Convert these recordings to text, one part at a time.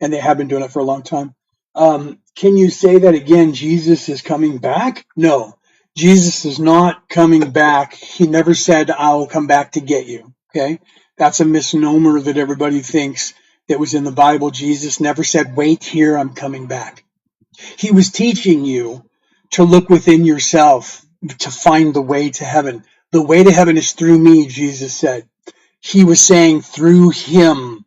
and they have been doing it for a long time. Can you say that again? Jesus is coming back? No, Jesus is not coming back. He never said, I'll come back to get you. Okay, that's a misnomer that everybody thinks that was in the Bible. Jesus never said, wait here, I'm coming back. He was teaching you to look within yourself to find the way to heaven. The way to heaven is through me, Jesus said. He was saying through him,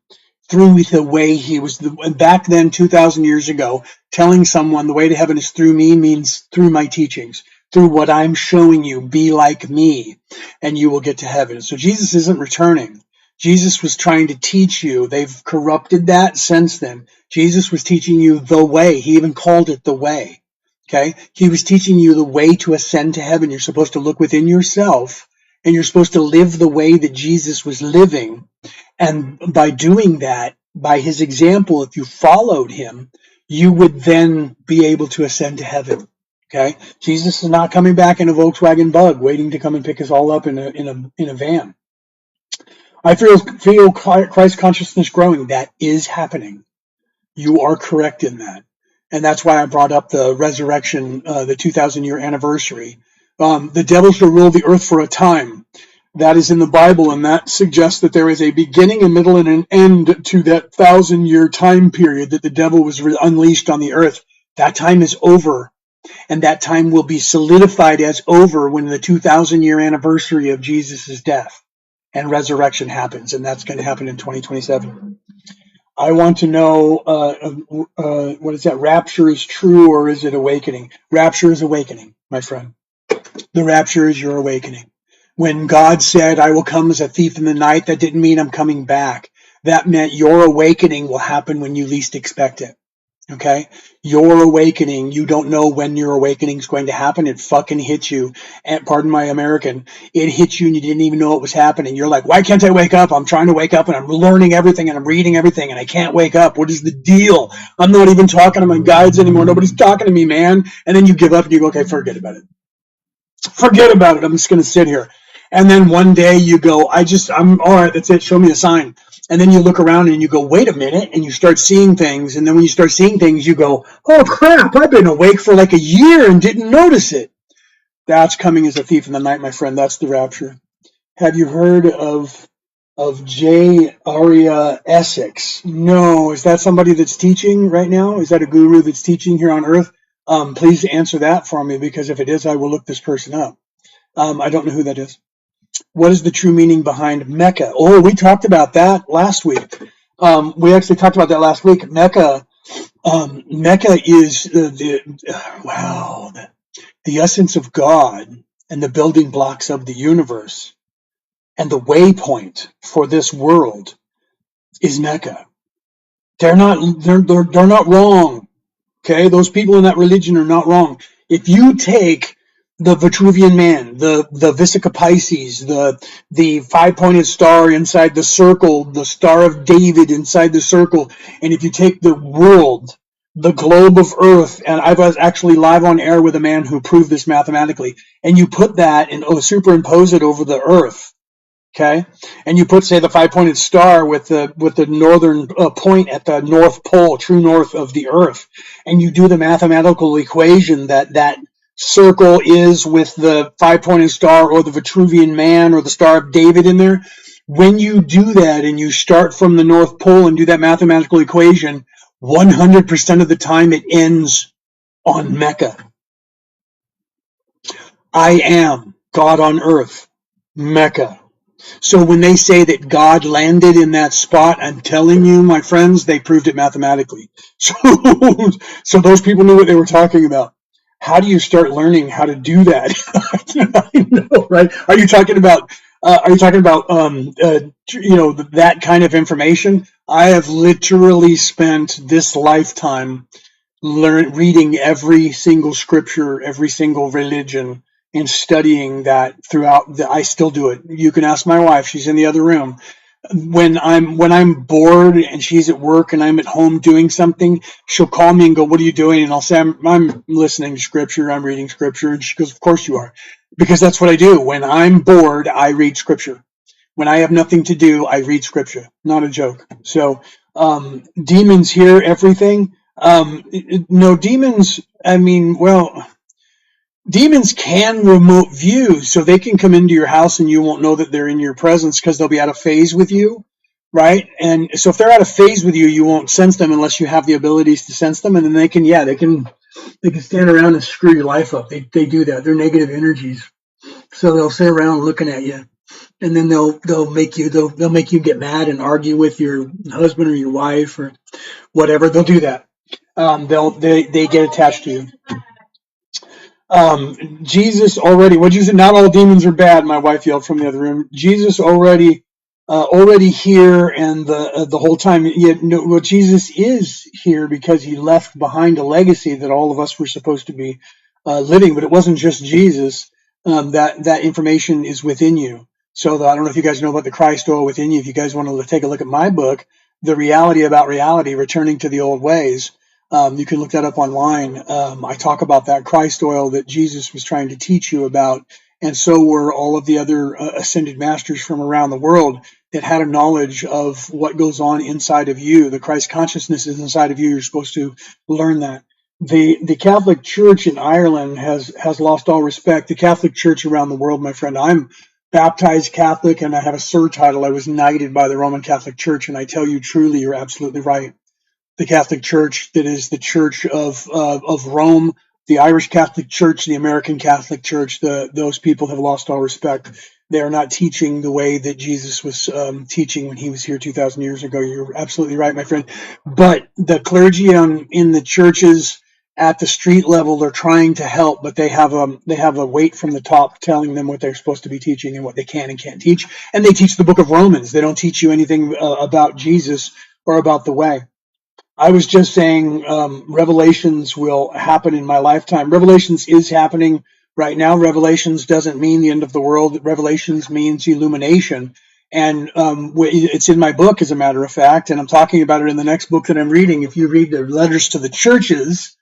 through the way he was. Back then, 2,000 years ago, telling someone the way to heaven is through me means through my teachings, through what I'm showing you. Be like me, and you will get to heaven. So Jesus isn't returning. Jesus was trying to teach you. They've corrupted that since then. Jesus was teaching you the way. He even called it the way. Okay? He was teaching you the way to ascend to heaven. You're supposed to look within yourself, and you're supposed to live the way that Jesus was living. And by doing that, by his example, if you followed him, you would then be able to ascend to heaven. Okay? Jesus is not coming back in a Volkswagen Bug, waiting to come and pick us all up in a van. I feel Christ consciousness growing. That is happening. You are correct in that. And that's why I brought up the resurrection, the 2,000-year anniversary. The devil shall rule the earth for a time. That is in the Bible, and that suggests that there is a beginning, a middle, and an end to that 1,000-year time period that the devil was unleashed on the earth. That time is over, and that time will be solidified as over when the 2,000-year anniversary of Jesus' death and resurrection happens, and that's going to happen in 2027. I want to know, what is that? Rapture is true, or is it awakening? Rapture is awakening, my friend. The rapture is your awakening. When God said, I will come as a thief in the night, that didn't mean I'm coming back. That meant your awakening will happen when you least expect it. Okay? Your awakening, you don't know when your awakening is going to happen. It fucking hits you. And pardon my American, it hits you and you didn't even know it was happening. You're like, why can't I wake up? I'm trying to wake up and I'm learning everything and I'm reading everything and I can't wake up. What is the deal? I'm not even talking to my guides anymore. Nobody's talking to me, man. And then you give up and you go, okay, forget about it. Forget about it. I'm just going to sit here. And then one day you go, I'm all right, that's it. Show me a sign. And then you look around and you go, wait a minute. And you start seeing things. And then when you start seeing things, you go, oh crap, I've been awake for like a year and didn't notice it. That's coming as a thief in the night, my friend. That's the rapture. Have you heard of J. Arya Essex? No. Is that somebody that's teaching right now? Is that a guru that's teaching here on earth? Please answer that for me, because if it is, I will look this person up. I don't know who that is. What is the true meaning behind Mecca? Oh, we talked about that last week. We actually talked about that last week. Mecca is the essence of God and the building blocks of the universe, and the waypoint for this world is Mecca. They're not wrong. Okay, those people in that religion are not wrong. If you take the Vitruvian Man, the Vesica Pisces, the five-pointed star inside the circle, the Star of David inside the circle, and if you take the world, the globe of Earth, and I was actually live on air with a man who proved this mathematically, and you put that and superimpose it over the Earth, okay, and you put, say, the five-pointed star with the northern point at the North Pole, true north of the Earth, and you do the mathematical equation that circle is with the five-pointed star or the Vitruvian Man or the Star of David in there. When you do that and you start from the North Pole and do that mathematical equation, 100% of the time it ends on Mecca. I am God on earth, Mecca. So when they say that God landed in that spot, I'm telling you, my friends, they proved it mathematically. So those people knew what they were talking about. How do you start learning how to do that? I know, right? Are you talking about that kind of information? I have literally spent this lifetime reading every single scripture, every single religion, and studying that throughout. I still do it. You can ask my wife; she's in the other room. When I'm bored and she's at work and I'm at home doing something, she'll call me and go, "What are you doing?" And I'll say, I'm listening to scripture, I'm reading scripture. And she goes, "Of course you are." Because that's what I do. When I'm bored, I read scripture. When I have nothing to do, I read scripture. Not a joke. So Demons hear everything. No, demons, I mean, well, demons can remote view, so they can come into your house and you won't know that they're in your presence because they'll be out of phase with you, right? And so if they're out of phase with you, you won't sense them unless you have the abilities to sense them, and then they can, yeah, they can stand around and screw your life up. They do that. They're negative energies, so they'll sit around looking at you, and then they'll make you get mad and argue with your husband or your wife or whatever. They'll do that. They get attached to you. Jesus already, what you said, not all demons are bad, my wife yelled from the other room. Jesus already here, and the whole time, yet no, well, Jesus is here because he left behind a legacy that all of us were supposed to be living, but it wasn't just Jesus. That information is within you. So I don't know if you guys know about the Christ oil within you. If you guys want to take a look at my book, The Reality About Reality, Returning to the Old Ways, you can look that up online. I talk about that Christ oil that Jesus was trying to teach you about, and so were all of the other ascended masters from around the world that had a knowledge of what goes on inside of you. The Christ consciousness is inside of you. You're supposed to learn that. The Catholic Church in Ireland has lost all respect. The Catholic Church around the world, my friend, I'm baptized Catholic and I have a Sir title. I was knighted by the Roman Catholic Church, and I tell you truly, you're absolutely right. The Catholic Church, that is the Church of Rome, the Irish Catholic Church, the American Catholic Church, those people have lost all respect. They are not teaching the way that Jesus was teaching when he was here 2,000 years ago. You're absolutely right, my friend. But the clergy in the churches at the street level, they're trying to help, but they have a weight from the top telling them what they're supposed to be teaching and what they can and can't teach. And they teach the book of Romans. They don't teach you anything about Jesus or about the way. I was just saying Revelations will happen in my lifetime. Revelations is happening right now. Revelations doesn't mean the end of the world. Revelations means illumination. And it's in my book, as a matter of fact, and I'm talking about it in the next book that I'm reading. If you read the letters to the churches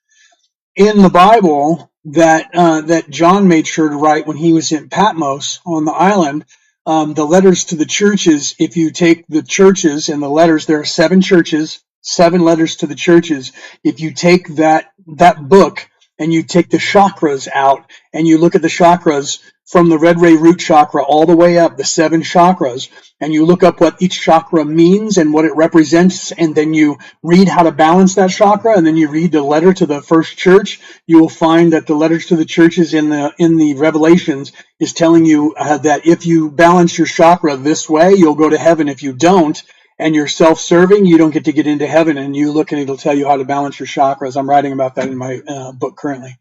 in the Bible that John made sure to write when he was in Patmos on the island, the letters to the churches, if you take the churches and the letters, there are 7 churches, 7 letters to the churches. If you take that book and you take the chakras out and you look at the chakras from the red ray root chakra all the way up, the 7 chakras, and you look up what each chakra means and what it represents, and then you read how to balance that chakra, and then you read the letter to the first church, you will find that the letters to the churches in the Revelations is telling you that if you balance your chakra this way, you'll go to heaven. If you don't, and you're self-serving, you don't get to get into heaven. And you look and it'll tell you how to balance your chakras. I'm writing about that in my book currently.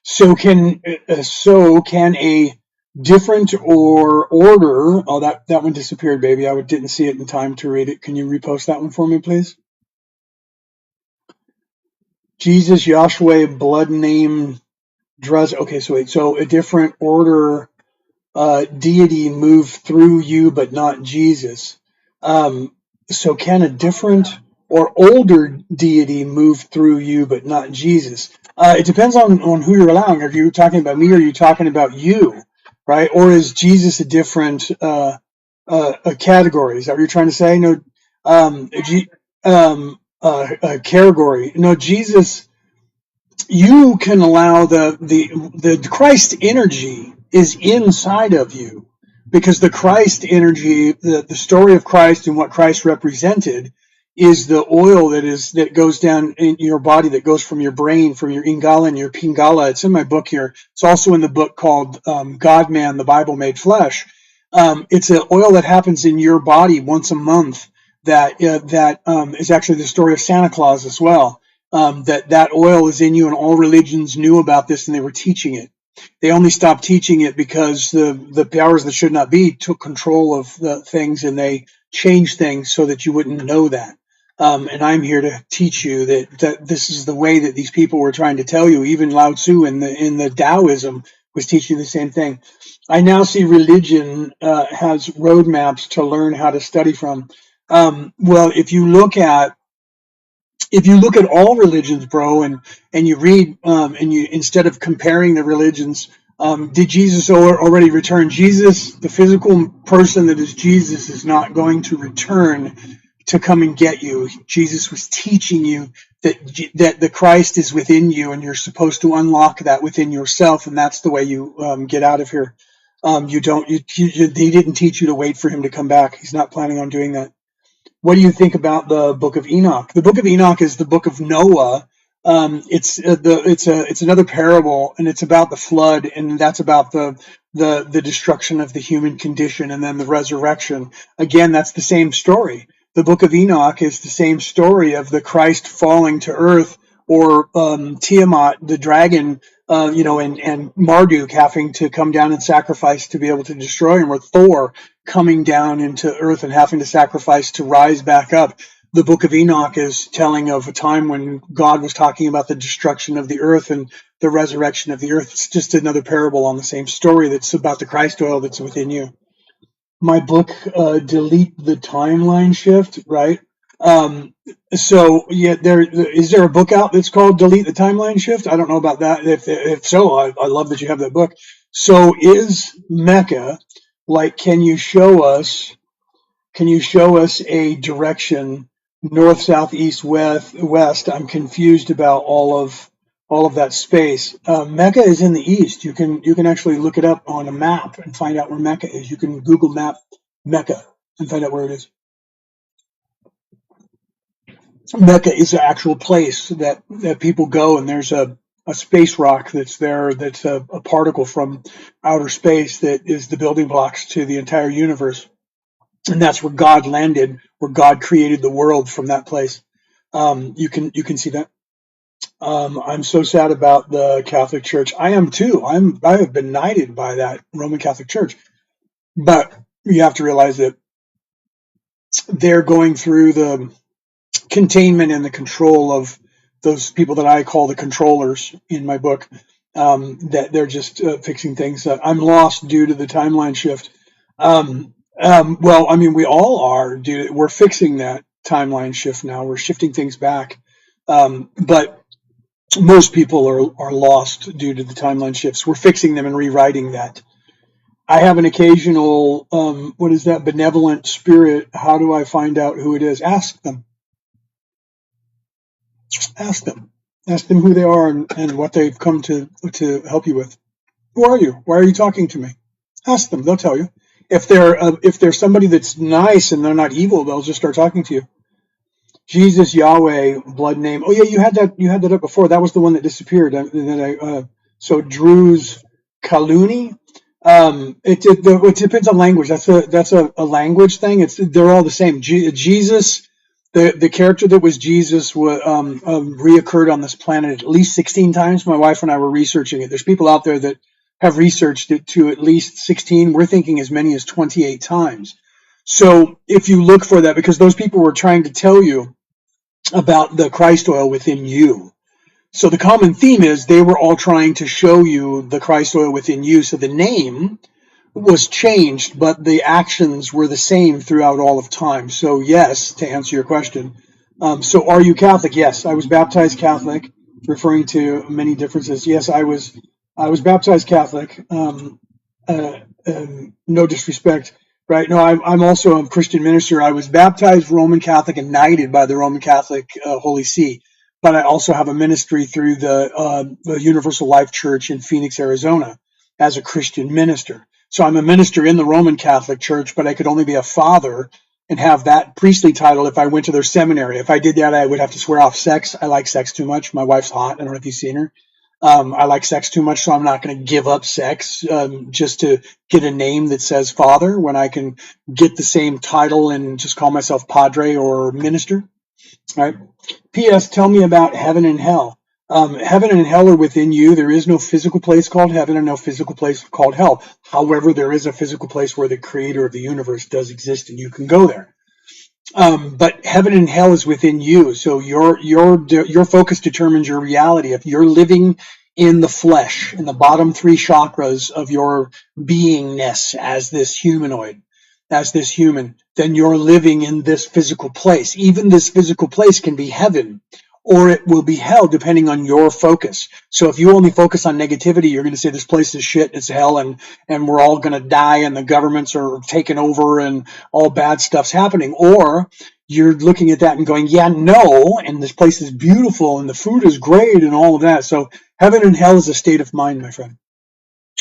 So can a different or order? Oh, that one disappeared, baby. I didn't see it in time to read it. Can you repost that one for me, please? Jesus, Yahshua, blood name, Druz. Okay, so wait. So a different order, deity move through you, but not Jesus. So can a different or older deity move through you, but not Jesus? It depends on who you're allowing. Are you talking about me or are you talking about you, right? Or is Jesus a different category? Is that what you're trying to say? No, category. No, Jesus, you can allow the Christ energy is inside of you, because the Christ energy, the story of Christ and what Christ represented is the oil that goes down in your body, that goes from your brain, from your Ingala and your Pingala. It's in my book here. It's also in the book called God Man, the Bible Made Flesh. It's an oil that happens in your body once a month that is actually the story of Santa Claus as well. That oil is in you, and all religions knew about this and they were teaching it. They only stopped teaching it because the powers that should not be took control of the things, and they changed things so that you wouldn't know that. And I'm here to teach you that this is the way that these people were trying to tell you. Even Lao Tzu in the Taoism was teaching the same thing. I now see religion has roadmaps to learn how to study from. Well, if you look at all religions, bro, and you read and you, instead of comparing the religions, did Jesus already return? Jesus, the physical person that is Jesus, is not going to return to come and get you. Jesus was teaching you that the Christ is within you, and you're supposed to unlock that within yourself, and that's the way you get out of here. You don't. He didn't teach you to wait for him to come back. He's not planning on doing that. What do you think about the Book of Enoch? The Book of Enoch is the book of Noah. It's another parable, and it's about the flood, and that's about the destruction of the human condition, and then the resurrection. Again, that's the same story. The Book of Enoch is the same story of the Christ falling to earth, or Tiamat, the dragon, and Marduk having to come down and sacrifice to be able to destroy him, or Thor coming down into earth and having to sacrifice to rise back up. The Book of Enoch is telling of a time when God was talking about the destruction of the earth and the resurrection of the earth. It's just another parable on the same story that's about the Christ oil that's within you. My book, Delete the Timeline Shift, right? Is there a book out that's called Delete the Timeline Shift? I don't know about that. If so, I love that you have that book. So is Mecca, like, can you show us a direction, north, south, east, west? I'm confused about all of that space. Mecca is in the east. You can actually look it up on a map and find out where Mecca is. You can Google map Mecca and find out where it is. Mecca is an actual place that people go, and there's a space rock that's there, that's a particle from outer space that is the building blocks to the entire universe. And that's where God landed, where God created the world from that place. You can see that. I'm so sad about the Catholic Church. I am too. I have been knighted by that Roman Catholic Church. But you have to realize that they're going through the containment and the control of those people that I call the controllers in my book, that they're just fixing things. I'm lost due to the timeline shift. Well, I mean, we all are. We're fixing that timeline shift now. We're shifting things back. But most people are lost due to the timeline shifts. We're fixing them and rewriting that. I have an occasional, benevolent spirit. How do I find out who it is? Ask them. Ask them who they are and what they've come to help you with. Who are you? Why are you talking to me? Ask them. They'll tell you. If they're somebody that's nice and they're not evil, they'll just start talking to you. Jesus, Yahweh, blood name. Oh yeah, you had that up before. That was the one that disappeared. So Drew's Kaluni. It depends on language. That's a language thing. They're all the same. Jesus, the character that was Jesus, reoccurred on this planet at least 16 times. My wife and I were researching it. There's people out there that have researched it to at least 16. We're thinking as many as 28 times. So if you look for that, because those people were trying to tell you about the Christ oil within you. So the common theme is they were all trying to show you the Christ oil within you. So the name was changed, but the actions were the same throughout all of time. So yes, to answer your question. So are you Catholic? Yes, I was baptized Catholic, referring to many differences. Yes, I was baptized Catholic. No disrespect, right? No, I'm also a Christian minister. I was baptized Roman Catholic and knighted by the Roman Catholic Holy See. But I also have a ministry through the Universal Life Church in Phoenix, Arizona, as a Christian minister. So I'm a minister in the Roman Catholic Church, but I could only be a father and have that priestly title if I went to their seminary. If I did that, I would have to swear off sex. I like sex too much. My wife's hot. I don't know if you've seen her. I like sex too much, so I'm not going to give up sex just to get a name that says father when I can get the same title and just call myself padre or minister. All right. P.S. Tell me about heaven and hell. Heaven and hell are within you. There is no physical place called heaven and no physical place called hell. However, there is a physical place where the creator of the universe does exist and you can go there. But heaven and hell is within you. So your focus determines your reality. If you're living in the flesh, in the bottom three chakras of your beingness as this humanoid, as this human, then you're living in this physical place. Even this physical place can be heaven, or it will be hell depending on your focus. So if you only focus on negativity, you're going to say this place is shit, it's hell, and we're all going to die, and the governments are taking over, and all bad stuff's happening. Or you're looking at that and going, yeah, no, and this place is beautiful, and the food is great, and all of that. So heaven and hell is a state of mind, my friend.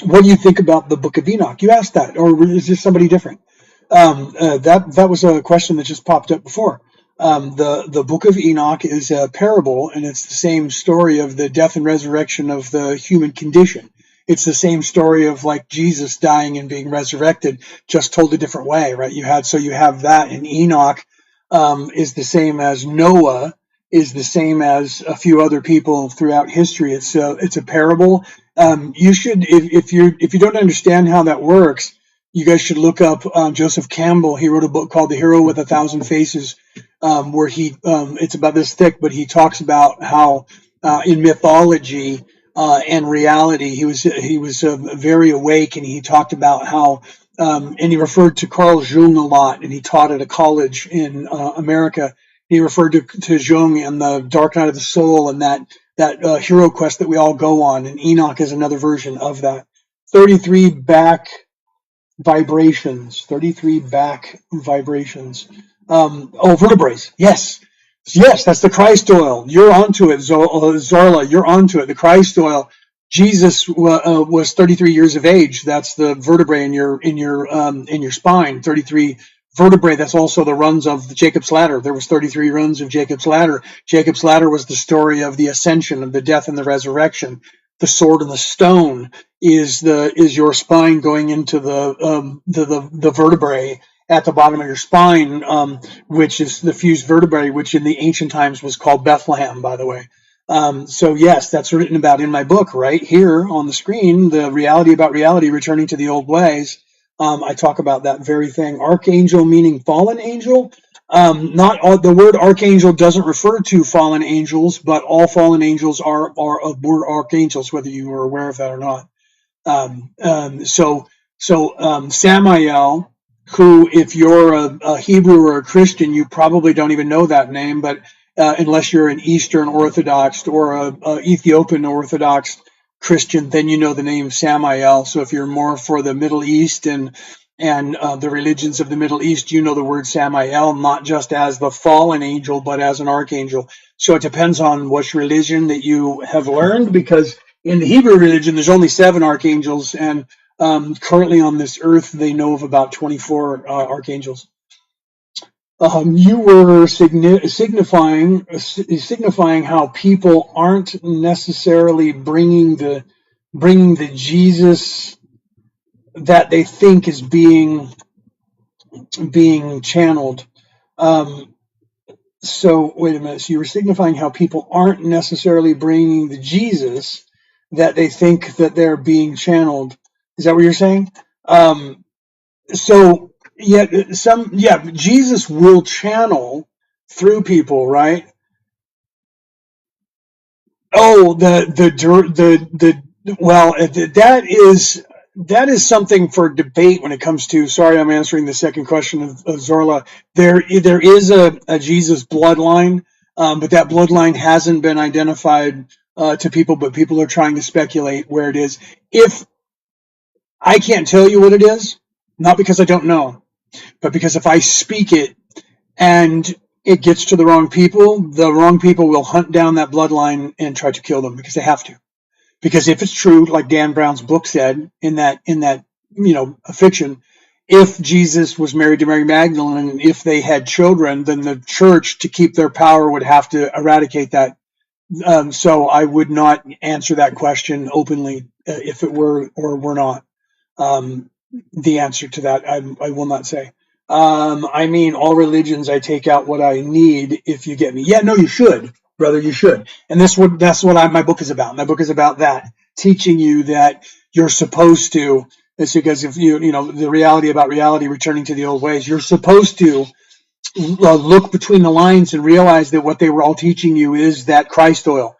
What do you think about the Book of Enoch? You asked that, or is this somebody different? That was a question that just popped up before. The Book of Enoch is a parable, and it's the same story of the death and resurrection of the human condition. It's the same story of like Jesus dying and being resurrected, just told a different way, right? You have that, and Enoch is the same as Noah, is the same as a few other people throughout history. It's a parable. You should, if you don't understand how that works, you guys should look up Joseph Campbell. He wrote a book called The Hero with 1,000 Faces, where it's about this thick, but he talks about how in mythology and reality, he was very awake, and he talked about how, and he referred to Carl Jung a lot, and he taught at a college in America. He referred to Jung and the Dark Night of the Soul, and that hero quest that we all go on, and Enoch is another version of that. 33 back vibrations. Vertebrae. Yes, that's the Christ oil. You're onto it, Zorla. You're onto it. The Christ oil. Jesus was 33 years of age. That's the vertebrae in your spine. 33 vertebrae. That's also the runs of the Jacob's ladder. There was 33 runs of Jacob's ladder. Jacob's ladder was the story of the ascension, of the death and the resurrection. The sword and the stone is your spine going into the vertebrae at the bottom of your spine, which is the fused vertebrae, which in the ancient times was called Bethlehem, by the way. So yes, that's written about in my book right here on the screen, The Reality About Reality, Returning to the Old Ways. I talk about that very thing. Archangel meaning fallen angel. Not all, the word archangel doesn't refer to fallen angels, but all fallen angels are archangels, whether you were aware of that or not. Samael, who, if you're a Hebrew or a Christian, you probably don't even know that name, but unless you're an Eastern Orthodox or a Ethiopian Orthodox Christian, then you know the name Samael. So if you're more for the Middle East and the religions of the Middle East, you know the word Samael, not just as the fallen angel, but as an archangel. So it depends on which religion that you have learned, because in the Hebrew religion, there's only 7 archangels, and currently on this earth, they know of about 24 archangels. You were signifying how people aren't necessarily bringing the Jesus that they think is being channeled. So wait a minute. So you were signifying how people aren't necessarily bringing the Jesus that they think that they're being channeled. Is that what you're saying? Jesus will channel through people, right? Oh, that is something for debate when it comes to. Sorry, I'm answering the second question of Zorla. There is a Jesus bloodline, but that bloodline hasn't been identified to people. But people are trying to speculate where it is. If I can't tell you what it is, not because I don't know, but because if I speak it and it gets to the wrong people will hunt down that bloodline and try to kill them, because they have to. Because if it's true, like Dan Brown's book said in that fiction, if Jesus was married to Mary Magdalene and if they had children, then the church, to keep their power, would have to eradicate that. So I would not answer that question openly if it were or were not. The answer to that, I will not say. I mean, all religions, I take out what I need, if you get me. Yeah, no, you should, brother, you should. And that's what my book is about. My book is about that, teaching you that you're supposed to. It's because if the reality about reality, returning to the old ways, you're supposed to look between the lines and realize that what they were all teaching you is that Christ oil.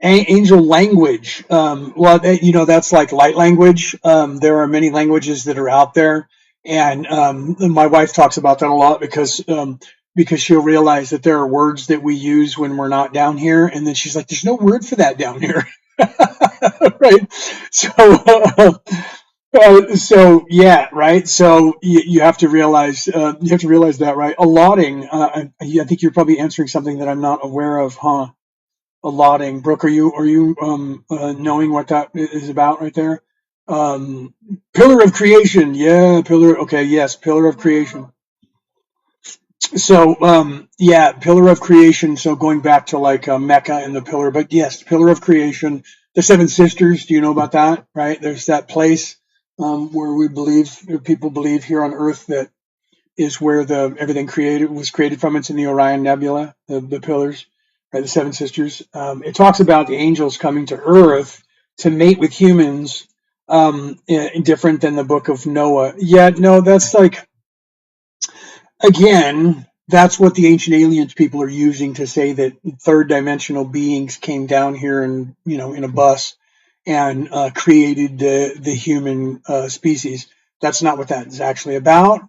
Angel language, that's like light language. There are many languages that are out there, and my wife talks about that a lot, because because she'll realize that there are words that we use when we're not down here, and then she's like, "There's no word for that down here." Right? So, so yeah, right. So you have to realize that, right? Allotting. I think you're probably answering something that I'm not aware of, huh? Allotting. Brooke, are you knowing what that is about right there? Pillar of creation. Yeah, pillar. Okay, yes, pillar of creation. So yeah, pillar of creation. So going back to like Mecca and the pillar, but yes, pillar of creation. The Seven Sisters. Do you know about that? Right. There's that place where people believe here on Earth that is where the everything was created from. It's in the Orion Nebula. The pillars, right? The Seven Sisters. It talks about the angels coming to Earth to mate with humans. Different than the Book of Noah. Yeah, no, that's like, again, that's what the ancient aliens people are using to say that third dimensional beings came down here and, in a bus and created the human species. That's not what that is actually about.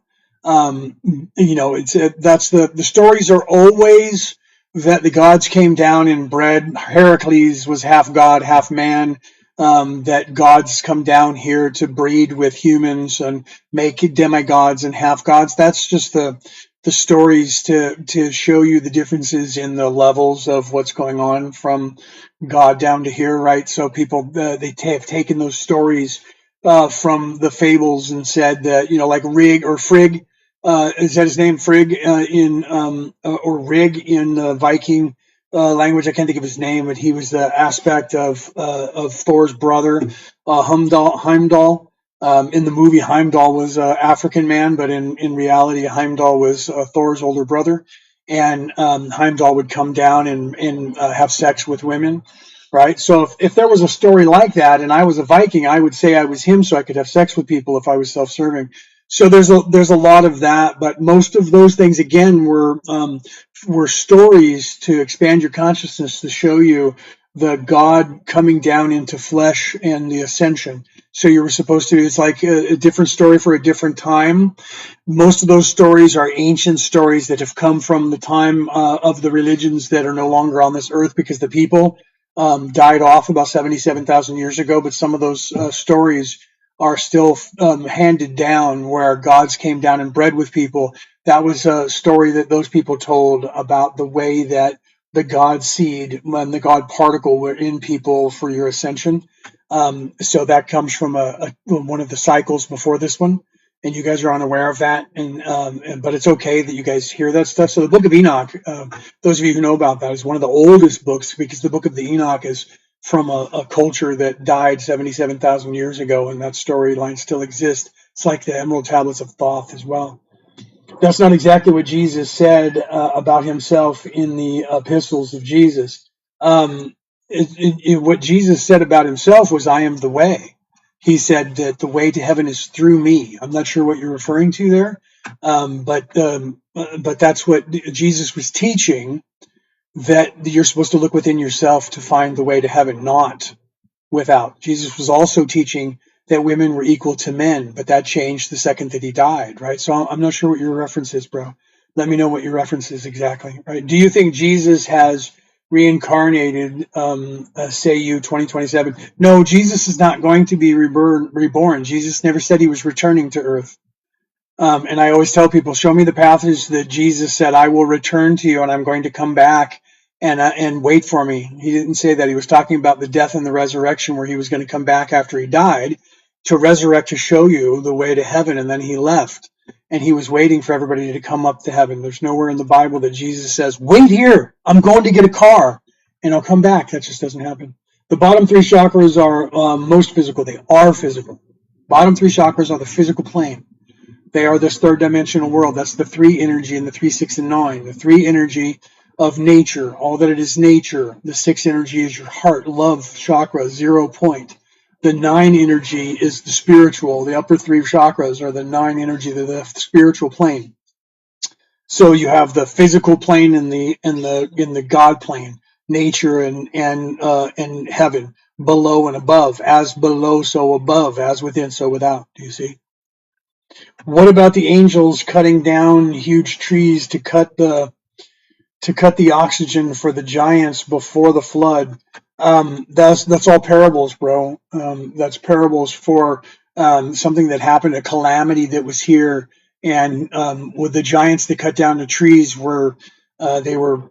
It's that's the stories are always that the gods came down and bred. Heracles was half god, half man. That gods come down here to breed with humans and make demigods and half gods. That's just the stories to show you the differences in the levels of what's going on from God down to here, right? So people have taken those stories from the fables and said that, like Rig or Frigg, is that his name? Frigg or Rig in Viking language. I can't think of his name, but he was the aspect of Thor's brother, Heimdall. In the movie, Heimdall was an African man, but in reality, Heimdall was Thor's older brother. And Heimdall would come down and have sex with women, right? So if there was a story like that and I was a Viking, I would say I was him so I could have sex with people if I was self-serving. So there's a lot of that, but most of those things again were stories to expand your consciousness, to show you the God coming down into flesh and the ascension. So you were supposed to, it's like a different story for a different time. Most of those stories are ancient stories that have come from the time of the religions that are no longer on this earth, because the people died off about 77,000 years ago. But some of those stories are still handed down, where gods came down and bred with people. That was a story that those people told about the way that the God seed and the God particle were in people for your ascension. So that comes from one of the cycles before this one, and you guys are unaware of that. But it's okay that you guys hear that stuff. So the Book of Enoch, those of you who know about that, is one of the oldest books, because the Book of the Enoch is from a culture that died 77,000 years ago, and that storyline still exists. It's like the Emerald Tablets of Thoth as well. That's not exactly what Jesus said about himself in the epistles of Jesus. What Jesus said about himself was, "I am the way." He said that the way to heaven is through me. I'm not sure what you're referring to there, but that's what Jesus was teaching, that you're supposed to look within yourself to find the way to heaven, not without. Jesus was also teaching that women were equal to men, but that changed the second that he died, right? So I'm not sure what your reference is, bro. Let me know what your reference is exactly, right? Do you think Jesus has reincarnated, say you 2027? No, Jesus is not going to be reborn. Jesus never said he was returning to earth. And I always tell people, show me the passage that Jesus said, "I will return to you and I'm going to come back and wait for me." He didn't say that. He was talking about the death and the resurrection, where he was going to come back after he died to resurrect, to show you the way to heaven. And then he left, and he was waiting for everybody to come up to heaven. There's nowhere in the Bible that Jesus says, "Wait here, I'm going to get a car and I'll come back." That just doesn't happen. The bottom three chakras are most physical. They are physical. Bottom three chakras are the physical plane. They are this third dimensional world. That's the 3 energy and the 3, 6, and 9. The 3 energy of nature, all that it is nature. The 6 energy is your heart, love chakra, 0 point. The 9 energy is the spiritual. The upper 3 chakras are the 9 energy, the spiritual plane. So you have the physical plane and the God plane, nature and heaven, below and above. As below, so above. As within, so without. Do you see? What about the angels cutting down huge trees to cut the oxygen for the giants before the flood? That's all parables, bro. That's parables for something that happened, a calamity that was here, and with the giants that cut down the trees were they were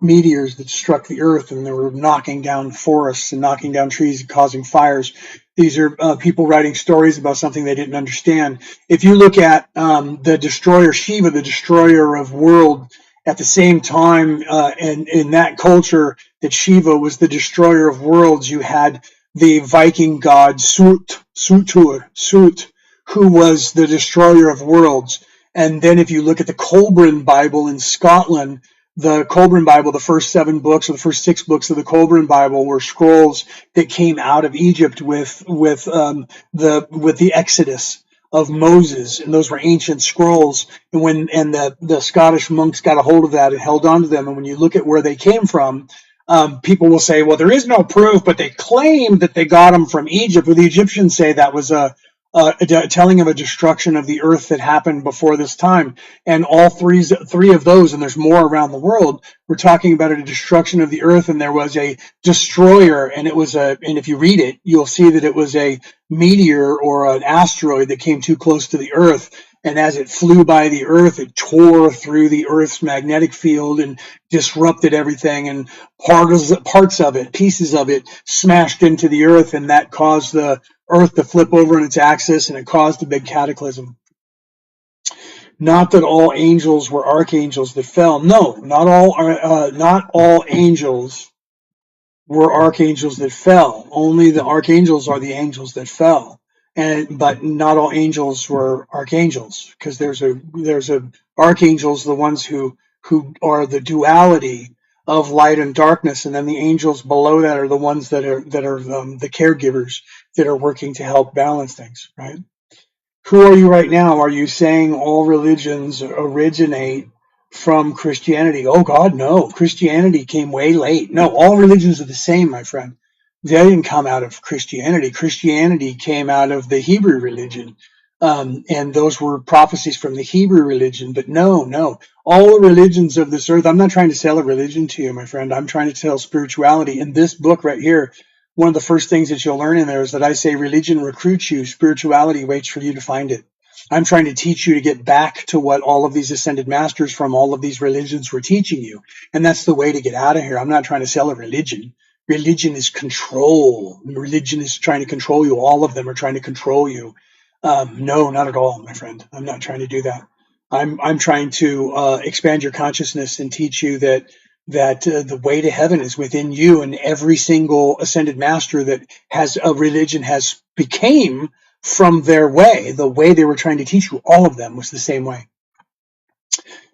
meteors that struck the earth, and they were knocking down forests and knocking down trees and causing fires. These are people writing stories about something they didn't understand. If you look at the destroyer Shiva, the destroyer of world, at the same time, and in that culture that Shiva was the destroyer of worlds, you had the Viking god Sut, who was the destroyer of worlds. And then if you look at the Colburn Bible in Scotland, the Colburn Bible, the first 7 books or the first 6 books of the Colburn Bible were scrolls that came out of Egypt with the Exodus of Moses, and those were ancient scrolls. And the Scottish monks got a hold of that and held on to them. And when you look at where they came from, people will say, well, there is no proof, but they claim that they got them from Egypt. Well, the Egyptians say that was a telling of a destruction of the earth that happened before this time. And all three of those, and there's more around the world, we're talking about a destruction of the earth, and there was a destroyer, and if you read it, you'll see that it was a meteor or an asteroid that came too close to the earth. And as it flew by the earth, it tore through the earth's magnetic field and disrupted everything, and parts of it, pieces of it, smashed into the earth, and that caused the earth to flip over on its axis, and it caused a big cataclysm. Not that all angels were archangels that fell. No, not all angels were archangels that fell. Only the archangels are the angels that fell. But not all angels were archangels, because there's a archangels, the ones who are the duality of light and darkness, and then the angels below that are the ones that are the caregivers that are working to help balance things, right? Who are you right now? Are you saying all religions originate from Christianity? Oh God, no. Christianity came way late. No, all religions are the same, my friend. They didn't come out of Christianity. Christianity came out of the Hebrew religion. And those were prophecies from the Hebrew religion. But no. All the religions of this earth, I'm not trying to sell a religion to you, my friend. I'm trying to sell spirituality. In this book right here, one of the first things that you'll learn in there is that I say religion recruits you, spirituality waits for you to find it. I'm trying to teach you to get back to what all of these ascended masters from all of these religions were teaching you. And that's the way to get out of here. I'm not trying to sell a religion. Religion is control. Religion is trying to control you. All of them are trying to control you. No, not at all, my friend. I'm not trying to do that. I'm trying to expand your consciousness and teach you that the way to heaven is within you, and every single ascended master that has a religion has became from their way. The way they were trying to teach you, all of them was the same way.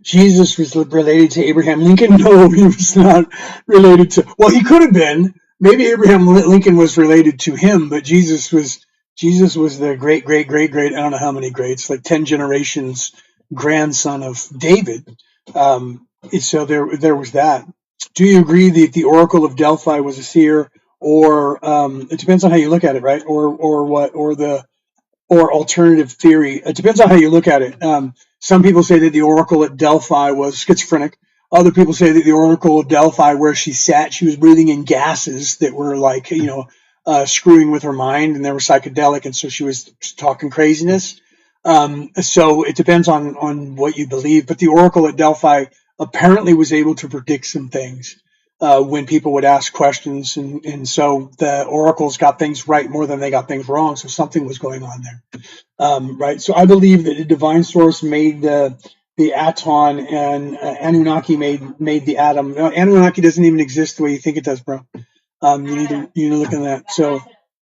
Jesus was related to Abraham Lincoln. No, he was not related to, well, he could have been. Maybe Abraham Lincoln was related to him, but Jesus was the great, I don't know how many greats, like 10 generations grandson of David. So there was that. Do you agree that the Oracle of Delphi was a seer, or it depends on how you look at it, right? Or alternative theory. It depends on how you look at it. Some people say that the Oracle at Delphi was schizophrenic. Other people say that the Oracle of Delphi, where she sat, she was breathing in gases that were like, screwing with her mind, and they were psychedelic, and so she was talking craziness. So it depends on what you believe. But the Oracle at Delphi apparently was able to predict some things when people would ask questions, and so the oracles got things right more than they got things wrong. So something was going on there, right? So I believe that a divine source made the Aton, and Anunnaki made the atom. No, Anunnaki doesn't even exist the way you think it does, bro. You need to look at that. So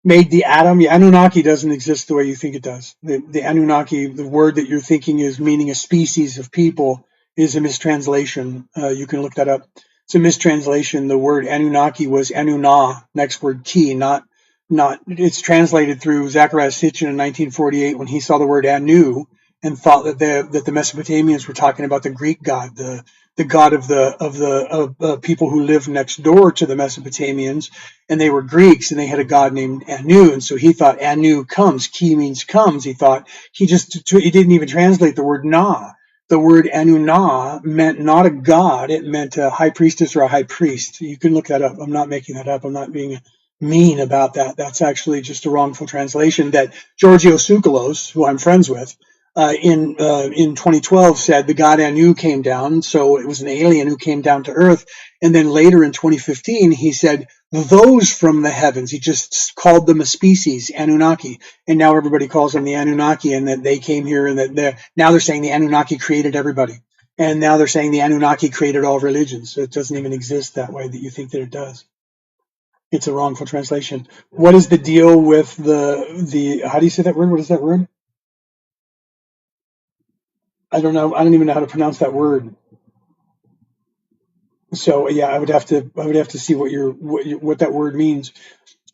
made the atom. Yeah, Anunnaki doesn't exist the way you think it does. The Anunnaki, the word that you're thinking is meaning a species of people, is a mistranslation. You can look that up. It's a mistranslation. The word Anunnaki was Anunna, next word ki, not. It's translated through Zacharias Sitchin in 1948 when he saw the word Anu and thought that the Mesopotamians were talking about the Greek god, the the god of the people who lived next door to the Mesopotamians, and they were Greeks, and they had a god named Anu, and so he thought Anu comes. Ki means comes. He thought he didn't even translate the word Na. The word Anu-Na meant not a god; it meant a high priestess or a high priest. You can look that up. I'm not making that up. I'm not being mean about that. That's actually just a wrongful translation that Giorgio Tsoukalos, who I'm friends with, in 2012 said the god Anu came down, so it was an alien who came down to Earth. And then later in 2015, he said those from the heavens. He just called them a species, Anunnaki, and now everybody calls them the Anunnaki, and that they came here, and that now they're saying the Anunnaki created everybody, and now they're saying the Anunnaki created all religions. So it doesn't even exist that way that you think that it does. It's a wrongful translation. What is the deal with the how do you say that word? What is that word? I don't know. I don't even know how to pronounce that word. So yeah, I would have to see what that word means.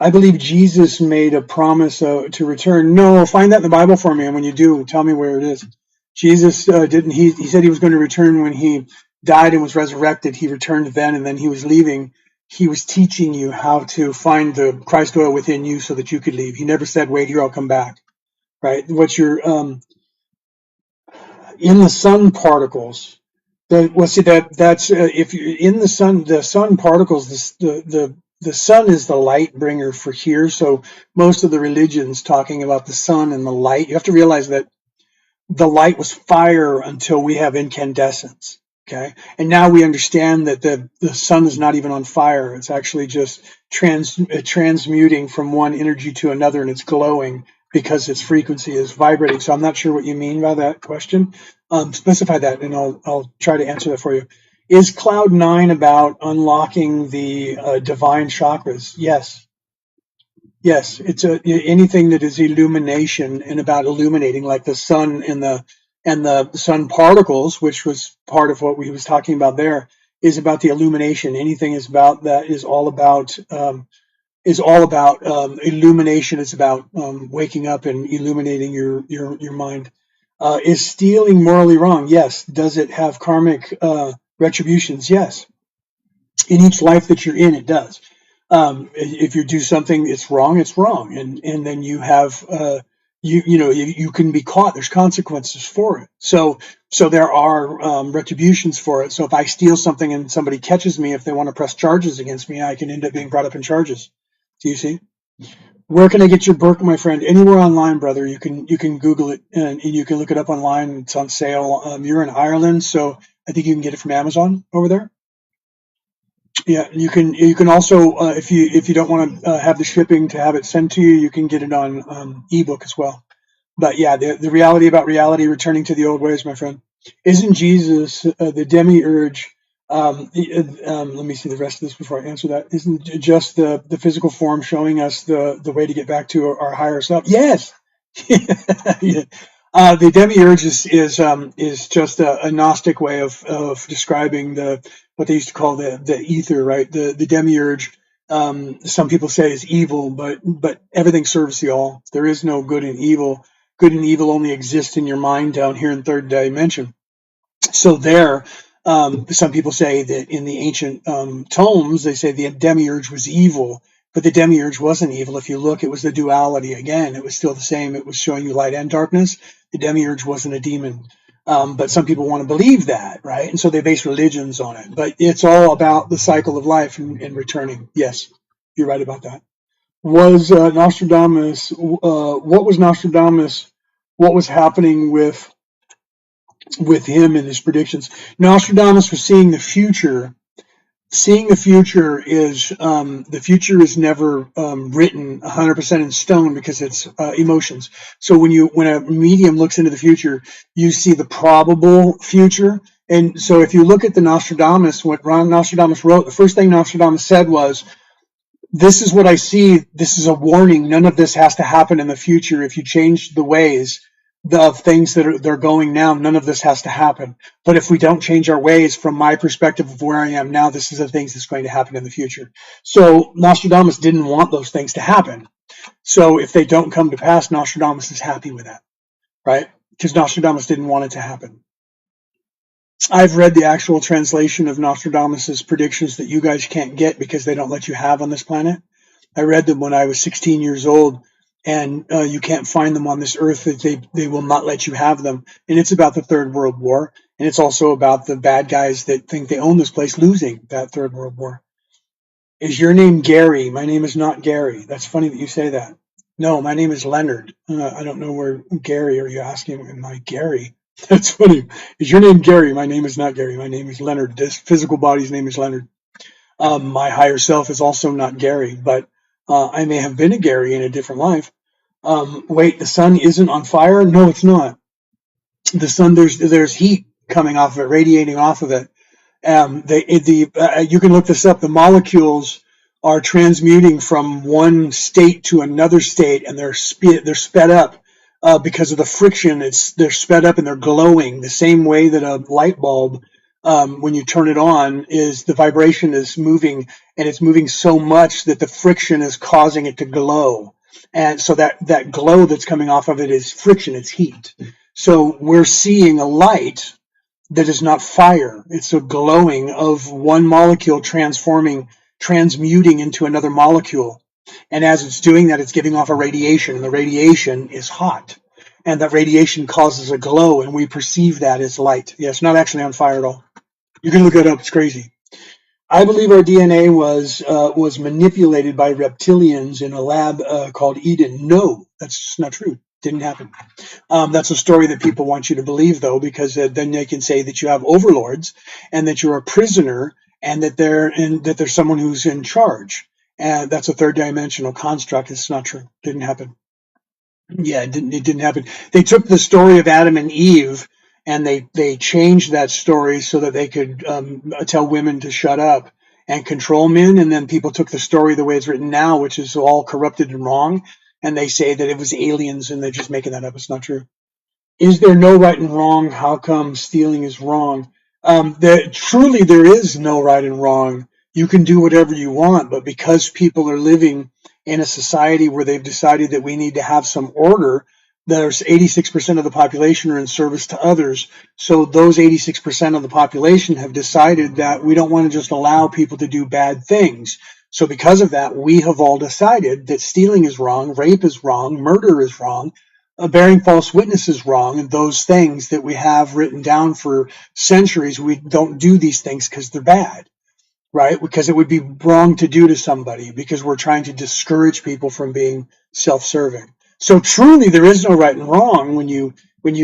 I believe Jesus made a promise to return. No, find that in the Bible for me, and when you do, tell me where it is. Jesus didn't. He said he was going to return when he died and was resurrected. He returned then, and then he was leaving. He was teaching you how to find the Christ oil within you so that you could leave. He never said, "Wait here, I'll come back." Right? What's your in the sun particles? That's if you're in the sun particles, the sun is the light bringer for here. So most of the religions talking about the sun and the light, you have to realize that the light was fire until we have incandescence. Okay. And now we understand that the sun is not even on fire. It's actually just transmuting from one energy to another, and it's glowing because its frequency is vibrating. So I'm not sure what you mean by that question. Specify that, and I'll try to answer that for you. Is Cloud 9 about unlocking the divine chakras? Yes. Yes, it's anything that is illumination and about illuminating, like the sun and the sun particles, which was part of what we was talking about there, is about the illumination. Anything is about that is all about illumination. It's about waking up and illuminating your mind. Is stealing morally wrong? Yes. Does it have karmic retributions? Yes. In each life that you're in, it does. If you do something, it's wrong, and then you have you can be caught. There's consequences for it. So there are retributions for it. So if I steal something and somebody catches me, if they want to press charges against me, I can end up being brought up in charges. Do you see? Where can I get your book, my friend? Anywhere online, brother. You can Google it and you can look it up online. It's on sale. You're in Ireland, so I think you can get it from Amazon over there. Yeah, you can also if you don't want to have the shipping to have it sent to you, you can get it on ebook as well. But yeah, the reality about reality returning to the old ways, my friend. Isn't Jesus the demiurge? Let me see the rest of this before I answer that. Isn't just the physical form showing us the way to get back to our higher self? Yes. Yeah. The demiurge is just a Gnostic way of describing what they used to call the ether, right? The demiurge. Some people say is evil, but everything serves the all. There is no good and evil. Good and evil only exist in your mind down here in third dimension. So some people say that in the ancient tomes, they say the demiurge was evil, but the demiurge wasn't evil. If you look, it was the duality again. It was still the same. It was showing you light and darkness. The demiurge wasn't a demon. But some people want to believe that, right? And so they base religions on it. But it's all about the cycle of life and returning. Yes, you're right about that. Was Nostradamus, what was Nostradamus, what was happening with him and his predictions? Nostradamus was seeing the future. Seeing the future is never written 100% in stone because it's emotions. So when a medium looks into the future, you see the probable future. And so if you look at the Nostradamus, what Nostradamus wrote, the first thing Nostradamus said was, "This is what I see. This is a warning. None of this has to happen in the future. If you change the ways of things that they're going now, none of this has to happen. But if we don't change our ways, from my perspective of where I am now, this is the things that's going to happen in the future." So Nostradamus didn't want those things to happen. So if they don't come to pass, Nostradamus is happy with that, right? Because Nostradamus didn't want it to happen. I've read the actual translation of Nostradamus's predictions that you guys can't get because they don't let you have on this planet. I read them when I was 16 years old, and you can't find them on this earth. That they will not let you have them. And it's about the Third World War, and it's also about the bad guys that think they own this place losing that Third World War. Is your name Gary? My name is not Gary. That's funny that you say that. No, my name is Leonard. I don't know where Gary. Are you asking? Am I Gary? That's funny. Is your name Gary? My name is not Gary. My name is Leonard. This physical body's name is Leonard. My higher self is also not Gary, but I may have been a Gary in a different life. Wait, the sun isn't on fire? No, it's not. The sun, there's heat coming off of it, radiating off of it. You can look this up. The molecules are transmuting from one state to another state, and they're sped up because of the friction. They're sped up and they're glowing the same way that a light bulb, when you turn it on, is the vibration is moving, and it's moving so much that the friction is causing it to glow. And so that glow that's coming off of it is friction, it's heat. So we're seeing a light that is not fire. It's a glowing of one molecule transmuting into another molecule. And as it's doing that, it's giving off a radiation, and the radiation is hot. And that radiation causes a glow, and we perceive that as light. Yeah, it's not actually on fire at all. You can look it up. It's crazy. I believe our DNA was manipulated by reptilians in a lab called Eden. No, that's just not true. Didn't happen. That's a story that people want you to believe, though, because then they can say that you have overlords and that you're a prisoner and that there's someone who's in charge. And that's a third dimensional construct. It's not true. Didn't happen. Yeah, it didn't happen. They took the story of Adam and Eve and they changed that story so that they could tell women to shut up and control men. And then people took the story the way it's written now, which is all corrupted and wrong. And they say that it was aliens, and they're just making that up. It's not true. Is there no right and wrong? How come stealing is wrong? Truly, there is no right and wrong. You can do whatever you want, but because people are living in a society where they've decided that we need to have some order, there's 86% of the population are in service to others. So those 86% of the population have decided that we don't want to just allow people to do bad things. So because of that, we have all decided that stealing is wrong, rape is wrong, murder is wrong, bearing false witness is wrong, and those things that we have written down for centuries, we don't do these things because they're bad, right? Because it would be wrong to do to somebody, because we're trying to discourage people from being self-serving. So truly, there is no right and wrong. When you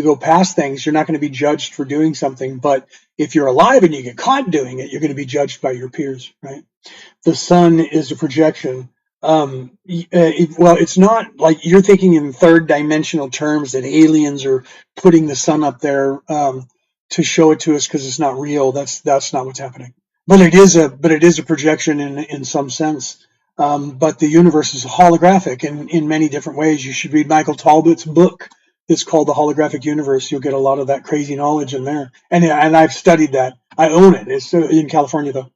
go past things, you're not going to be judged for doing something. But if you're alive and you get caught doing it, you're going to be judged by your peers, right? The sun is a projection. Well, it's not like you're thinking in third dimensional terms that aliens are putting the sun up there to show it to us because it's not real. That's not what's happening. But it is a projection in some sense. But the universe is holographic in many different ways. You should read Michael Talbot's book. It's called The Holographic Universe. You'll get a lot of that crazy knowledge in there. And I've studied that. I own it. It's in California, though.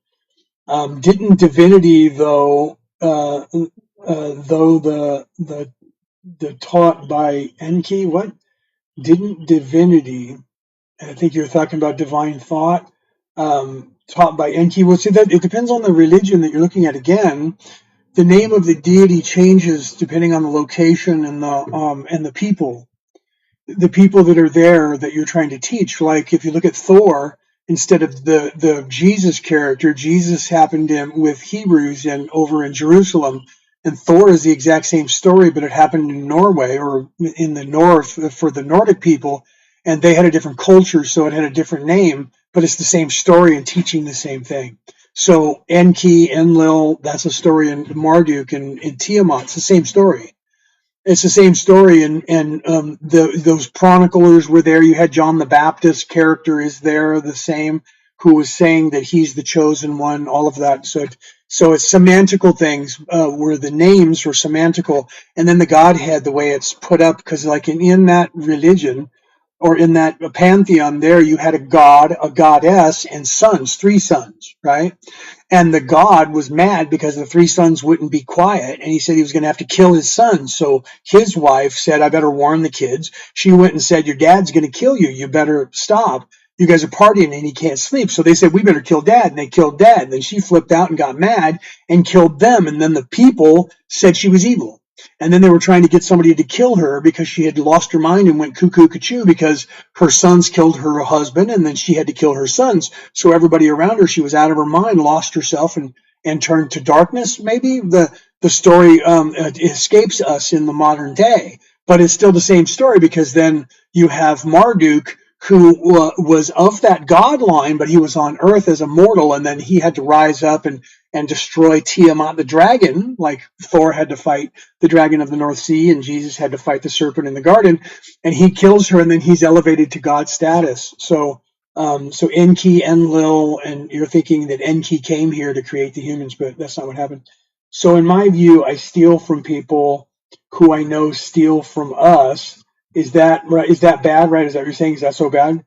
Didn't divinity, though the taught by Enki, what? Didn't divinity, and I think you're talking about divine thought, taught by Enki. Well, see, that it depends on the religion that you're looking at. Again, the name of the deity changes depending on the location and the people. The people that are there that you're trying to teach. Like if you look at Thor, instead of the Jesus character, Jesus happened with Hebrews and over in Jerusalem. And Thor is the exact same story, but it happened in Norway or in the north for the Nordic people, and they had a different culture, so it had a different name, but it's the same story and teaching the same thing. So Enki, Enlil, that's a story in Marduk and Tiamat. It's the same story. It's the same story, and those chroniclers were there. You had John the Baptist character is there, the same, who was saying that he's the chosen one, all of that. So it's semantical things where the names were semantical, and then the Godhead, the way it's put up, because like in that religion or in that pantheon there, you had a god, a goddess, and sons, 3 sons, right? And the god was mad because the 3 sons wouldn't be quiet, and he said he was going to have to kill his sons. So his wife said, I better warn the kids. She went and said, your dad's going to kill you. You better stop. You guys are partying and he can't sleep. So they said, we better kill Dad. And they killed Dad. And then she flipped out and got mad and killed them. And then the people said she was evil. And then they were trying to get somebody to kill her because she had lost her mind and went cuckoo cuckoo because her sons killed her husband, and then she had to kill her sons. So everybody around her, she was out of her mind, lost herself, and turned to darkness. Maybe the story escapes us in the modern day, but it's still the same story, because then you have Marduk, who was of that god line, but he was on earth as a mortal, and then he had to rise up and destroy Tiamat the dragon, like Thor had to fight the dragon of the North Sea, and Jesus had to fight the serpent in the garden, and he kills her, and then he's elevated to God status. So Enki, Enlil, and you're thinking that Enki came here to create the humans, but that's not what happened. So in my view, I steal from people who I know steal from us. Is that right? Is that bad, right? Is that what you're saying? Is that so bad?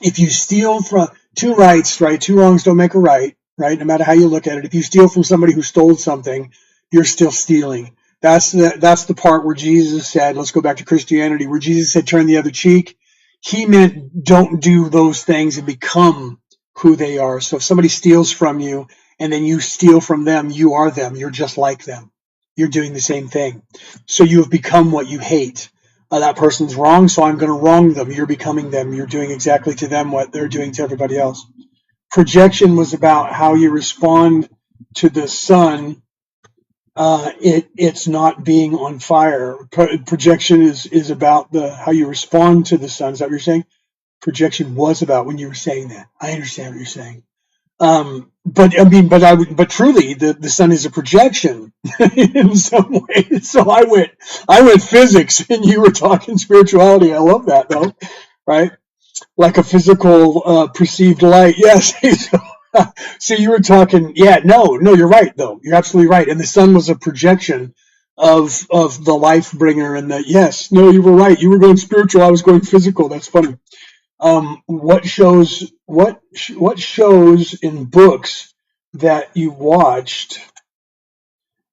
If you steal from two rights, right? Two wrongs don't make a right, right? No matter how you look at it. If you steal from somebody who stole something, you're still stealing. That's the part where Jesus said, let's go back to Christianity, where Jesus said, turn the other cheek. He meant don't do those things and become who they are. So if somebody steals from you and then you steal from them, you are them. You're just like them. You're doing the same thing. So you have become what you hate. That person's wrong, so I'm going to wrong them. You're becoming them. You're doing exactly to them what they're doing to everybody else. Projection was about how you respond to the sun. It's not being on fire. Projection is about how you respond to the sun. Is that what you're saying? Projection was about when you were saying that. I understand what you're saying. But truly, the sun is a projection in some ways. So I went physics, and you were talking spirituality. I love that, though, right? Like a physical perceived light. Yes. So you were talking. Yeah. No. You're right, though. You're absolutely right. And the sun was a projection of the life bringer. And yes. No, you were right. You were going spiritual. I was going physical. That's funny. What shows in books that you watched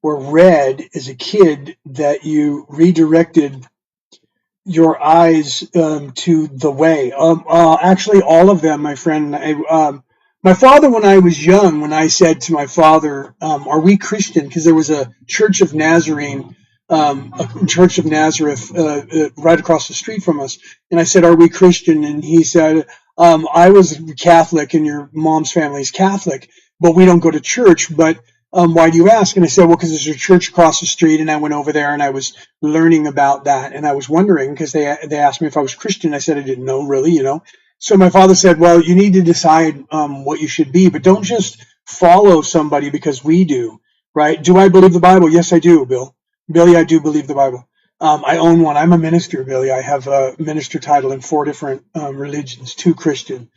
or read as a kid that you redirected your eyes to the way? Actually, all of them, my friend. My father, when I was young, when I said to my father, "Are we Christian?" Because there was a Church of Nazarene. A Church of Nazareth right across the street from us. And I said, are we Christian? And he said, I was Catholic and your mom's family is Catholic, but we don't go to church. But why do you ask? And I said, well, because there's a church across the street. And I went over there and I was learning about that. And I was wondering, because they asked me if I was Christian. I said, I didn't know really, So my father said, well, you need to decide what you should be, but don't just follow somebody because we do, right? Do I believe the Bible? Yes, I do, Billy, I do believe the Bible. I own one. I'm a minister, Billy. I have a minister title in 4 different religions, 2 Christian.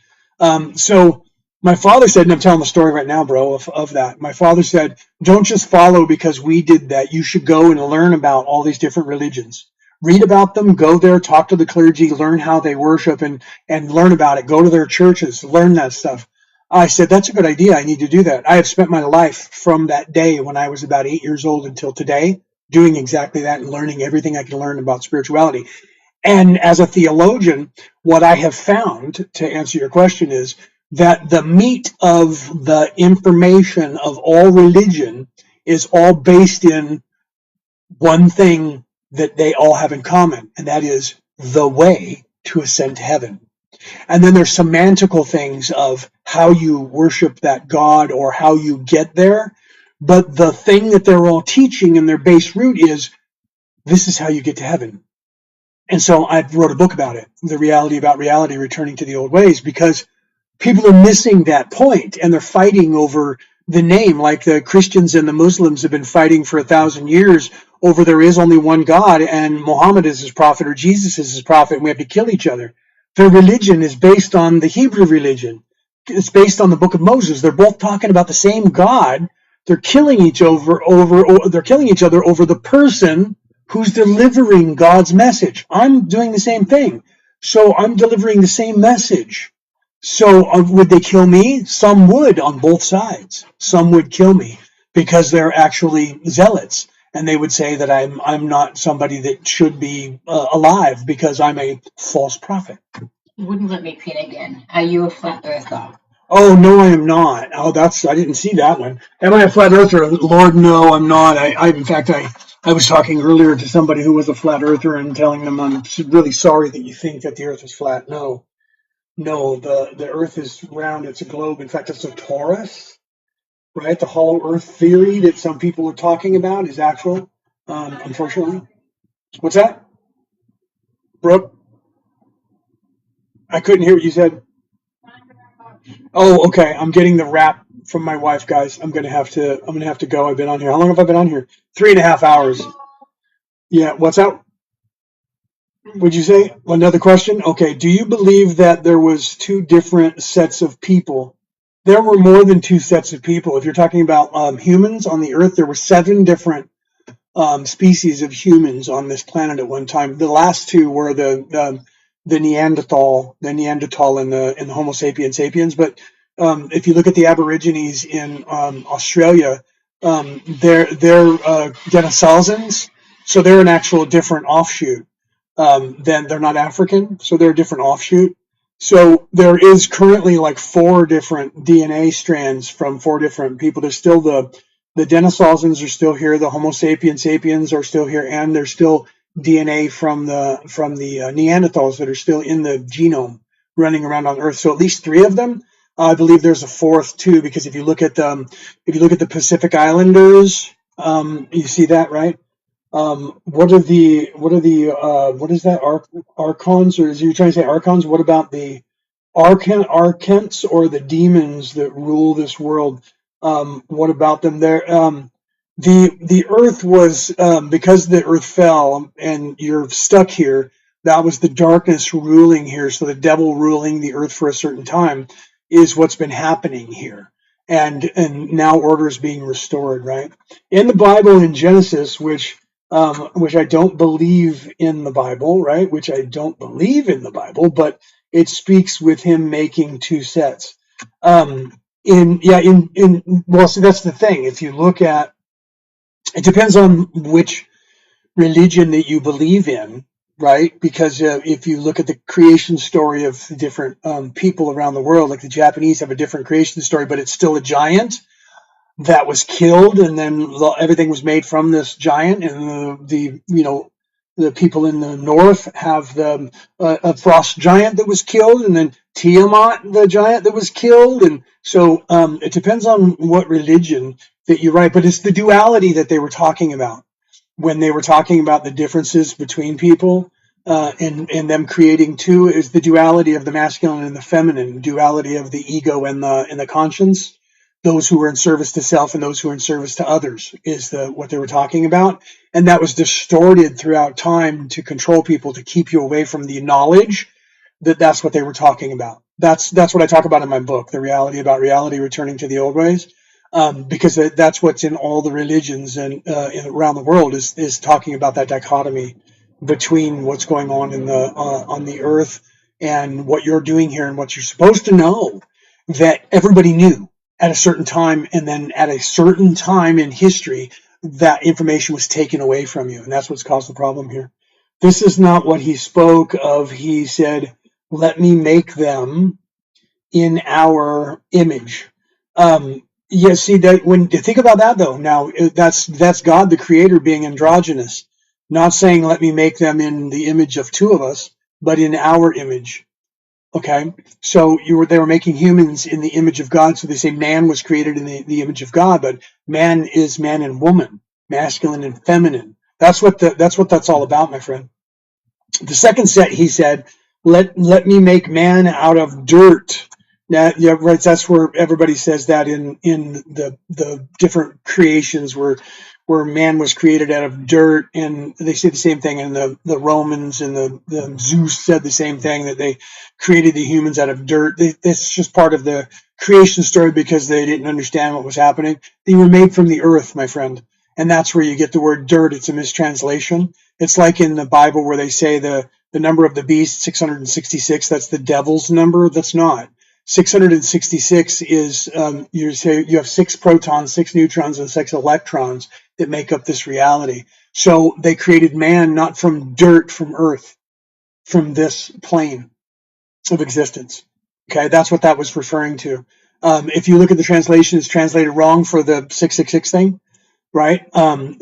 So my father said, and I'm telling the story right now, bro, of that. My father said, don't just follow because we did that. You should go and learn about all these different religions. Read about them, go there, talk to the clergy, learn how they worship and learn about it. Go to their churches, learn that stuff. I said, that's a good idea. I need to do that. I have spent my life from that day when I was about 8 years old until today doing exactly that and learning everything I can learn about spirituality. And as a theologian, what I have found, to answer your question, is that the meat of the information of all religion is all based in one thing that they all have in common, and that is the way to ascend to heaven. And then there's semantical things of how you worship that God or how you get there. But the thing that they're all teaching in their base root is, this is how you get to heaven. And so I wrote a book about it, The Reality About Reality, Returning to the Old Ways, because people are missing that point and they're fighting over the name, like the Christians and the Muslims have been fighting for 1,000 years over there is only one God and Muhammad is his prophet or Jesus is his prophet and we have to kill each other. Their religion is based on the Hebrew religion. It's based on the book of Moses. They're both talking about the same God. They're killing each other over the person who's delivering God's message. I'm doing the same thing. So I'm delivering the same message. So would they kill me? Some would on both sides. Some would kill me because they're actually zealots. And they would say that I'm not somebody that should be alive because I'm a false prophet. You wouldn't let me pin again. Are you a flat earther? Oh no, I am not. Oh, I didn't see that one. Am I a flat earther? Lord, no, I'm not. In fact, I was talking earlier to somebody who was a flat earther and telling them I'm really sorry that you think that the Earth is flat. No, no, the Earth is round. It's a globe. In fact, it's a torus, right? The hollow Earth theory that some people are talking about is actual. Unfortunately, what's that, Brooke? I couldn't hear what you said. Oh, okay. I'm getting the wrap from my wife, guys. I'm gonna have to go. I've been on here. How long have I been on here? 3.5 hours. Yeah. What's that? Would you say another question? Okay. Do you believe that there was two different sets of people? There were more than two sets of people. If you're talking about humans on the Earth, there were seven different species of humans on this planet at one time. The last two were the Neanderthal, and the Homo sapiens sapiens. But if you look at the Aborigines in Australia, they're Denisovans, so they're an actual different offshoot. Then they're not African, so they're a different offshoot. So there is currently like four different DNA strands from four different people. There's still the Denisovans are still here, the Homo sapiens sapiens are still here, and there's still DNA from the Neanderthals that are still in the genome running around on Earth. So at least three of them. I believe there's a fourth too, because if you look at the Pacific Islanders, you see that, right? What is that, archons, or is you trying to say archons? What about the archants, or the demons that rule this world? What about them? The earth was, because the earth fell and you're stuck here. That was the darkness ruling here. So the devil ruling the earth for a certain time is what's been happening here, and now order is being restored. Right, in the Bible, in Genesis, which I don't believe in the Bible, right? Which I don't believe in the Bible, but it speaks with him making two sets. Well, see, that's the thing. If you look at, it depends on which religion that you believe in, right? Because if you look at the creation story of different people around the world, like the Japanese have a different creation story, but it's still a giant that was killed, and then everything was made from this giant. And the people in the north have a frost giant that was killed, and then Tiamat, the giant that was killed. And so it depends on what religion that you write, but it's the duality that they were talking about when they were talking about the differences between people, and them creating two, is the duality of the masculine and the feminine, duality of the ego and the conscience. Those who are in service to self and those who are in service to others is what they were talking about. And that was distorted throughout time to control people, to keep you away from the knowledge that's what they were talking about. That's what I talk about in my book, The Reality About Reality, Returning to the Old Ways. Because that's what's in all the religions and around the world, is talking about that dichotomy between what's going on the earth and what you're doing here, and what you're supposed to know, that everybody knew at a certain time, and then at a certain time in history that information was taken away from you, and that's what's caused the problem here. This is not what he spoke of. He said, let me make them in our image. Yeah, see, that when you think about that, though, now that's God the creator being androgynous, not saying let me make them in the image of two of us, but in our image. Okay, so they were making humans in the image of God. So they say man was created in the image of God, but man is man and woman, masculine and feminine. That's all about, my friend. The second set, he said, let me make man out of dirt. Now, yeah, right. That's where everybody says that in the different creations where man was created out of dirt, and they say the same thing. And the Romans and the Zeus said the same thing, that they created the humans out of dirt. It's just part of the creation story, because they didn't understand what was happening. They were made from the earth, my friend, and that's where you get the word dirt. It's a mistranslation. It's like in the Bible where they say the number of the beast, 666, that's the devil's number. That's not. 666 is, you have 6 protons, 6 neutrons, and 6 electrons that make up this reality. So they created man not from dirt, from earth, from this plane. of existence. Okay, that's what that was referring to. If you look at the translation, it's translated wrong for the 666 thing, right?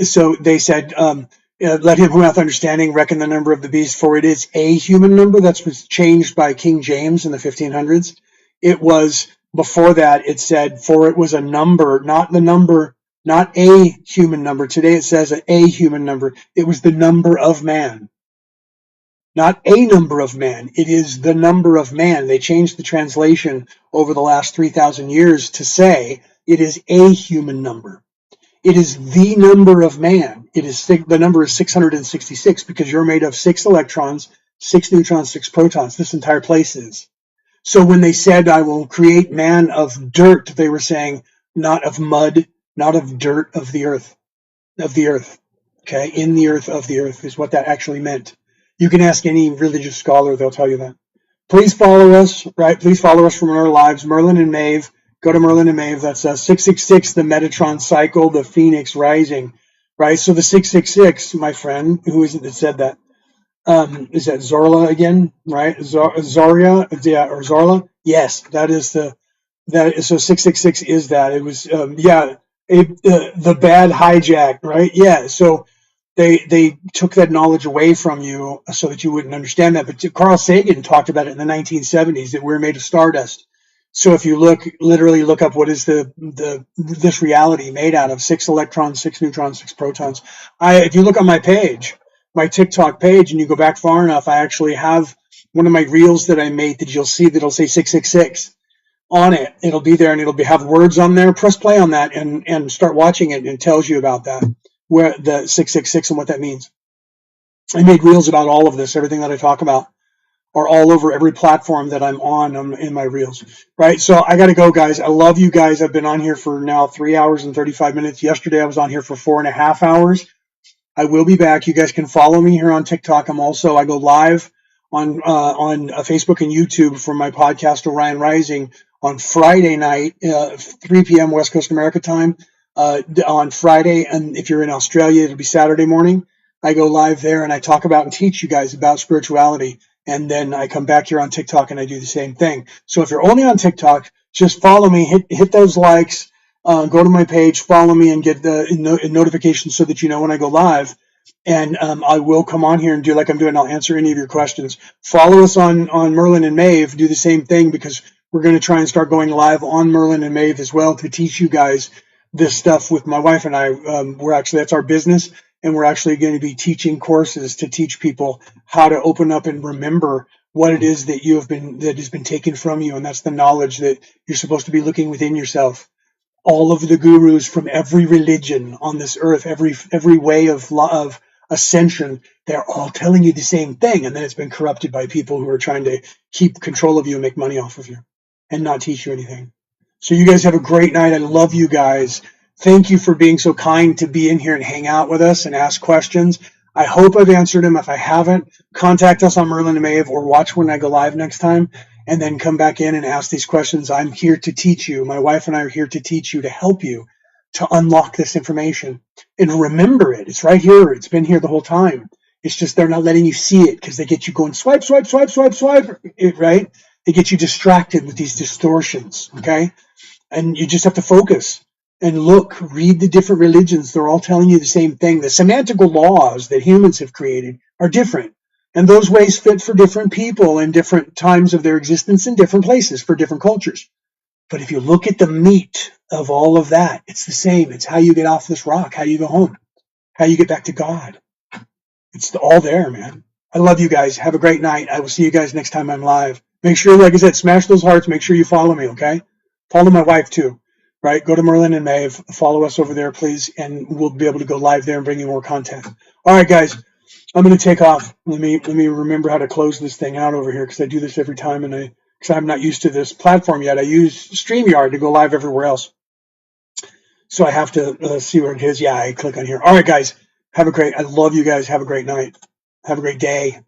So they said, let him who hath understanding reckon the number of the beast, for it is a human number. That's was changed by King James in the 1500s. It was, before that, it said, for it was a number, not the number, not a human number. Today it says a human number. It was the number of man. Not a number of man, it is the number of man. They changed the translation over the last 3,000 years to say it is a human number. It is the number of man. It is the number is 666 because you're made of 6 electrons, 6 neutrons, 6 protons. This entire place is. So when they said, I will create man of dirt, they were saying not of mud, not of dirt, of the earth. Of the earth. Okay, in the earth, of the earth is what that actually meant. You can ask any religious scholar, they'll tell you that. Please follow us, right? Please follow us from our lives. Merlin&Maeve. Go to Merlin&Maeve. That's 666, the Metatron cycle, the Phoenix rising, right? So the 666, my friend, who is it that said that? Is that Zorla again, right? Zoria, yeah, or Zorla? Yes, that is so 666 is that. It was, the bad hijack, right? Yeah, so they took that knowledge away from you so that you wouldn't understand that. But Carl Sagan talked about it in the 1970s, that we're made of stardust. So if you literally look up what is this reality made out of: 6 electrons, 6 neutrons, 6 protons. If you look on my page, my TikTok page, and you go back far enough, I actually have one of my reels that I made that you'll see that'll say 666 on it. It'll be there, and it'll have words on there. Press play on that and start watching it, and it tells you about that, where the 666 and what that means. I made reels about all of this. Everything that I talk about are all over every platform that I'm on in my reels, right? So I got to go, guys. I love you guys. I've been on here for now 3 hours and 35 minutes. Yesterday I was on here for 4.5 hours. I will be back. You guys can follow me here on TikTok. I go live on Facebook and YouTube for my podcast, Orion Rising, on Friday night, 3 p.m. West Coast America time, on Friday. And if you're in Australia, it'll be Saturday morning. I go live there and I talk about and teach you guys about spirituality. And then I come back here on TikTok and I do the same thing. So if you're only on TikTok, just follow me, hit those likes, go to my page, follow me, and get the notifications so that you know when I go live. And I will come on here and do like I'm doing. I'll answer any of your questions. Follow us on Merlin&Maeve. Do the same thing, because we're going to try and start going live on Merlin&Maeve as well to teach you guys this stuff with my wife and I. That's our business. And we're actually going to be teaching courses to teach people how to open up and remember what it is that that has been taken from you. And that's the knowledge that you're supposed to be looking within yourself. All of the gurus from every religion on this earth, every way of ascension, they're all telling you the same thing. And then it's been corrupted by people who are trying to keep control of you and make money off of you and not teach you anything. So you guys have a great night. I love you guys. Thank you for being so kind to be in here and hang out with us and ask questions. I hope I've answered them. If I haven't, contact us on Merlin&Maeve or watch when I go live next time, and then come back in and ask these questions. I'm here to teach you. My wife and I are here to teach you, to help you to unlock this information and remember it. It's right here. It's been here the whole time. It's just they're not letting you see it because they get you going swipe, swipe, swipe, swipe, swipe, right? They get you distracted with these distortions, okay? And you just have to focus and look, read the different religions. They're all telling you the same thing. The semantical laws that humans have created are different. And those ways fit for different people in different times of their existence in different places for different cultures. But if you look at the meat of all of that, it's the same. It's how you get off this rock, how you go home, how you get back to God. It's all there, man. I love you guys. Have a great night. I will see you guys next time I'm live. Make sure, like I said, smash those hearts. Make sure you follow me, okay? Follow my wife too. Right? Go to Merlin&Maeve. Follow us over there, please, and we'll be able to go live there and bring you more content. All right, guys. I'm going to take off. Let me remember how to close this thing out over here, because I do this every time, and because I'm not used to this platform yet. I use StreamYard to go live everywhere else. So I have to see where it is. Yeah, I click on here. All right, guys. I love you guys. Have a great night. Have a great day.